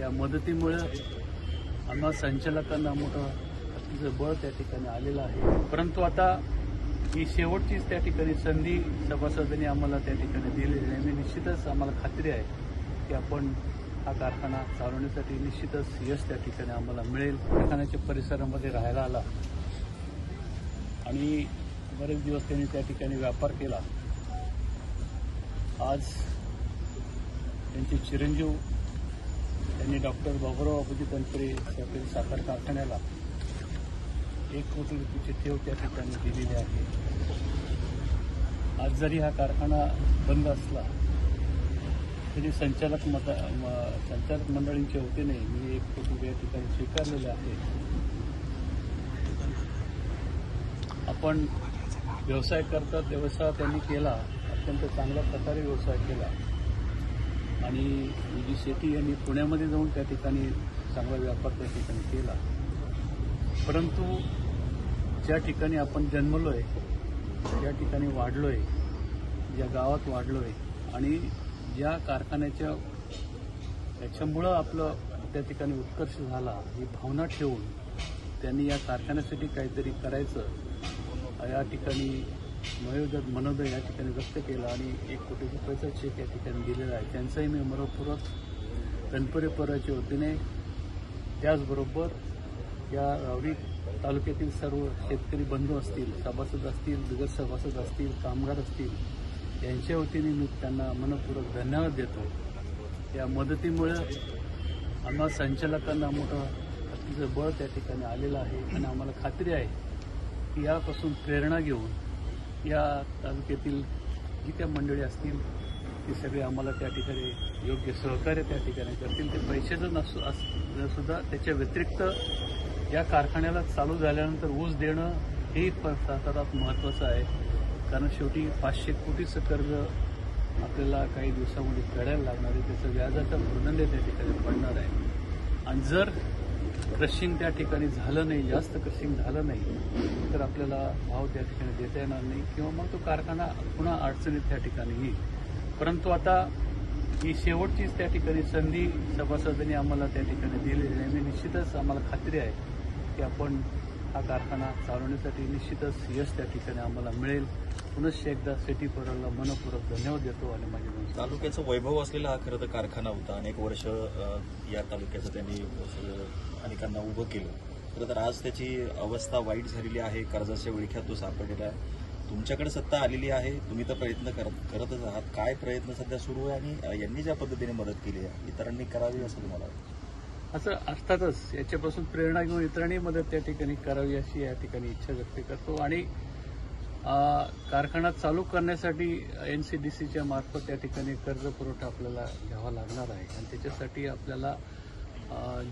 या मदतीमुळे आम्हा संचालकांना मोठं अतिशय बळ त्या ठिकाणी आलेलं आहे। परंतु आता ही शेवटचीच त्या ठिकाणी संधी सभासदांनी आम्हाला त्या ठिकाणी दिलेली आहे। निश्चितच आम्हाला खात्री आहे की आपण हा कारखाना चालवण्यासाठी निश्चितच यश त्या ठिकाणी आम्हाला मिळेल। कारखान्याच्या परिसरामध्ये राहायला आला आणि बरेच दिवस त्यांनी त्या ठिकाणी व्यापार केला। आज त्यांचे चिरंजीव त्यांनी डॉक्टर बाबूराव अबुजी तनपुरे सहकारी साखर कारखान्याला 1 कोटी रुपयाची ठेव त्या ठिकाणी दिलेली आहे। आज जरी हा कारखाना बंद असला तरी संचालक मंडळींच्या वतीने मी 1 कोटी रुपये या ठिकाणी स्वीकारलेले आहे। आपण व्यवसाय करतात, व्यवसाय त्यांनी केला, अत्यंत चांगल्या प्रकारे व्यवसाय केला आणि जी शेट्टी यांनी पुण्यामध्ये जाऊन त्या ठिकाणी चांगला व्यापार त्या ठिकाणी केला। परंतु ज्या ठिकाणी आपण जन्मलोय, ज्या ठिकाणी वाढलोय, ज्या गावात वाढलोय आणि ज्या कारखान्याच्या याच्यामुळं आपलं त्या ठिकाणी उत्कर्ष झाला ही भावना ठेवून त्यांनी या कारखान्यासाठी काहीतरी करायचं या ठिकाणी मनोदय या ठिकाणी व्यक्त केला आणि 1 कोटी रुपयाचा चेक या ठिकाणी दिलेला आहे। त्यांचाही मी मनपूर्वक तनपुरे परिवाराच्या वतीने त्याचबरोबर या रावरी तालुक्यातील सर्व शेतकरी बंधू असतील, सभासद असतील, बिगर सभासद असतील, कामगार असतील यांच्या वतीने मी त्यांना मनपूर्वक धन्यवाद देतो। या मदतीमुळे आम्हा संचालकांना मोठं अतिशय बळ त्या ठिकाणी आलेलं आहे आणि आम्हाला खात्री आहे की यापासून प्रेरणा घेऊन या तालुक्यातील जी त्या मंडळी असतील ती सगळे आम्हाला त्या ठिकाणी योग्य सहकार्य त्या ठिकाणी करतील। ते पैशाचं सुद्धा त्याच्या व्यतिरिक्त या कारखान्याला चालू झाल्यानंतर ऊस देणं हे सर्वात महत्त्वाचं आहे, कारण शेवटी 500 कोटीचं कर्ज आपल्याला काही दिवसामध्ये फेडायला लागणार आहे, त्याचं व्याजाचा भूर्दंड त्या ठिकाणी पडणार आहे आणि जर क्रशिंग त्या ठिकाणी झालं नाही, जास्त क्रशिंग झालं नाही तर आपल्याला भाव त्या ठिकाणी देता येणार नाही किंवा मग तो कारखाना पुन्हा अडचणीत त्या ठिकाणी येईल। परंतु आता ही शेवटचीच त्या ठिकाणी संधी सभासदांनी आम्हाला त्या ठिकाणी दिलेली आहे। निश्चितच आम्हाला खात्री आहे की आपण हा कारखाना चालवण्यासाठी निश्चितच यश त्या ठिकाणी आम्हाला मिळेल। पुनश्च एकदा शेट्टी परिवाराला मनपूर्वक धन्यवाद देतो आणि माझे तालुक्याचं वैभव असलेला हा खरं तर कारखाना होता। अनेक वर्ष या तालुक्याचं त्यांनी अनेकांना उभं केलं। खरं तर आज त्याची अवस्था वाईट झालेली आहे, कर्जाच्या विळख्यात तो सापडलेला आहे। तुमच्याकडे सत्ता आलेली आहे, तुम्ही तर प्रयत्न करतच आहात। काय प्रयत्न सध्या सुरू आहे आणि यांनी ज्या पद्धतीने मदत केली आहे इतरांनी करावी असं तुम्हाला वाटतं? असं अर्थातच याच्यापासून प्रेरणा घेऊन इतरांनी मदत त्या ठिकाणी करावी अशी या ठिकाणी इच्छा व्यक्त करतो आणि कारखाना चालू करण्यासाठी NCDCच्या मार्फत त्या ठिकाणी कर्ज पुरवठा आपल्याला घ्यावा लागणार आहे आणि त्याच्यासाठी आपल्याला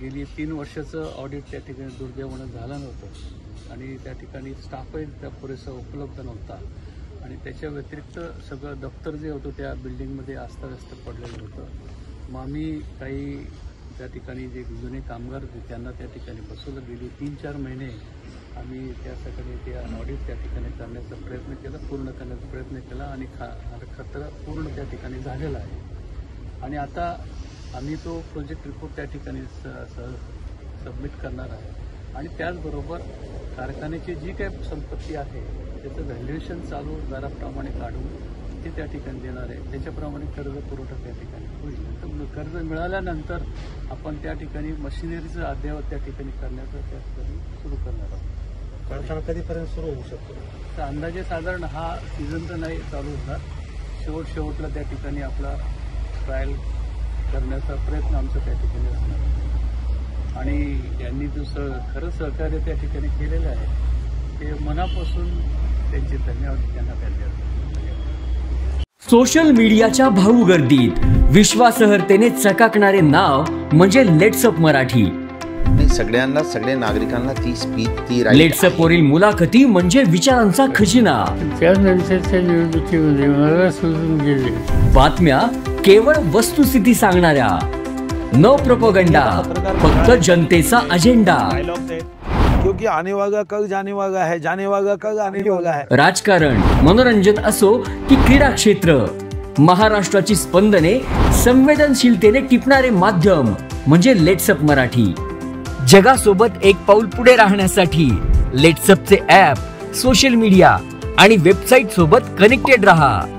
गेली 3 वर्षाचं ऑडिट त्या ठिकाणी दुर्दैवानं झालं नव्हतं आणि त्या ठिकाणी स्टाफही त्या पुरेसा उपलब्ध नव्हता आणि त्याच्या व्यतिरिक्त सगळं दफ्तर जे होतं त्या बिल्डिंगमध्ये अस्ताव्यस्त पडलेलं होतं। मग आम्ही काही त्या ठिकाणी जे जुने कामगार होते त्यांना त्या ठिकाणी बसवलं। गेली 3-4 महिने आम्ही त्यासाठी ते ऑडिट त्या ठिकाणी करण्याचा प्रयत्न केला, पूर्ण करण्याचा प्रयत्न केला आणि खर्च पूर्ण त्या ठिकाणी झालेला आहे आणि आता आम्ही तो प्रोजेक्ट रिपोर्ट त्या ठिकाणी सबमिट करणार आहे आणि त्याचबरोबर कारखान्याची जी काही संपत्ती आहे त्याचं व्हॅल्युएशन चालू दराप्रमाणे काढून ते त्या ठिकाणी देणार आहे, त्याच्याप्रमाणे कर्ज पुरवठा त्या ठिकाणी होईल। तर कर्ज मिळाल्यानंतर आपण त्या ठिकाणी मशिनरीचं अद्ययावत त्या ठिकाणी करण्याचं त्या ठिकाणी सुरू करणार आहोत। कारखाना कधीपर्यंत सुरू होऊ शकतो? तर अंदाजे साधारण हा सीझन तर नाही चालू होणार, शेवटला त्या ठिकाणी आपला ट्रायल करण्याचा प्रयत्न आमचा त्या ठिकाणी असणार आणि यांनी जो खरं सहकार्य त्या ठिकाणी केलेलं आहे ते मनापासून त्यांचे धन्यवाद त्यांना धन्यवाद। सोशल मीडियाच्या भाऊ गर्दीत विश्वासार्हतेने चकाकणारे नाव म्हणजे लेट्सअप मराठी। सगळ्यांना, सगळ्या नागरिकांना ती लेट्सअप वरील मुलाखती म्हणजे विचारांचा खजिना। त्यानंतरच्या निवडणुकीमध्ये मला सोडून गेले। बातम्या केवळ वस्तुस्थिती सांगणाऱ्या, न प्रोपगंडा, फक्त जनतेचा अजेंडा। क्योंकि आने वाला कल जाने वाला है, जाने वाला कल आने वाला है। राजकारण, मनोरंजन असो की क्रीडा क्षेत्र, महाराष्ट्राची स्पंदने संवेदनशीलतेने टिपणारे माध्यम म्हणजे लेट्सअप मराठी. जगासोबत एक पाऊल पुढे राहण्यासाठी लेट्सअपचे ॲप, सोशल मीडिया आणि वेबसाईट सोबत कनेक्टेड रहा.